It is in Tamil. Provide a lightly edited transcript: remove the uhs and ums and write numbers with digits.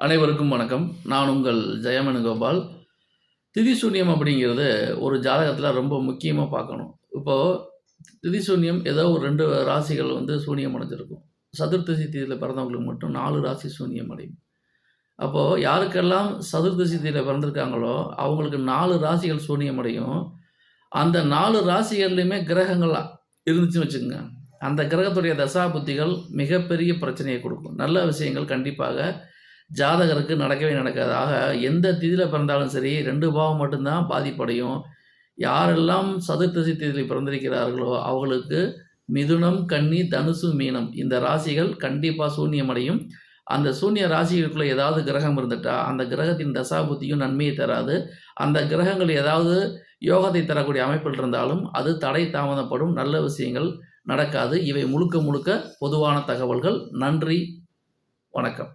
அனைவருக்கும் வணக்கம். நான் உங்கள் ஜெயமனுகோபால். திதி சூன்யம் அப்படிங்கிறது ஒரு ஜாதகத்தில் ரொம்ப முக்கியமாக பார்க்கணும். இப்போது திதி சூன்யம் ஏதோ ஒரு 2 ராசிகள் சூன்யம் அடைஞ்சிருக்கும். சதுர்த்தசி திதியில் பிறந்தவங்களுக்கு மட்டும் 4 ராசி சூன்யம் அடையும். அப்போது யாருக்கெல்லாம் சதுர்த்தசி திதியில் பிறந்திருக்காங்களோ அவங்களுக்கு 4 ராசிகள் சூன்யம் அடையும். அந்த 4 ராசிகள்லையுமே கிரகங்கள் இருந்துச்சுன்னு வச்சுக்கோங்க, அந்த கிரகத்துடைய தசா புத்திகள் மிகப்பெரிய பிரச்சனையை கொடுக்கும். நல்ல விஷயங்கள் கண்டிப்பாக ஜாதகருக்கு நடக்கவே நடக்காது. ஆக எந்த திதியில் பிறந்தாலும் சரி 2 பாவம் மட்டும்தான் பாதிப்படையும். யாரெல்லாம் சதுர்த்தசி திதியில் பிறந்திருக்கிறார்களோ அவங்களுக்கு மிதுனம், கன்னி, தனுசு, மீனம் இந்த ராசிகள் கண்டிப்பாக சூன்யமடையும். அந்த சூன்ய ராசிகளுக்குள்ளே ஏதாவது கிரகம் இருந்துட்டால் அந்த கிரகத்தின் தசாபுத்தியும் நன்மையை தராது. அந்த கிரகங்கள் ஏதாவது யோகத்தை தரக்கூடிய அமைப்பில் இருந்தாலும் அது தடை தாமதப்படும், நல்ல விஷயங்கள் நடக்காது. இவை முழுக்க முழுக்க பொதுவான தகவல்கள். நன்றி, வணக்கம்.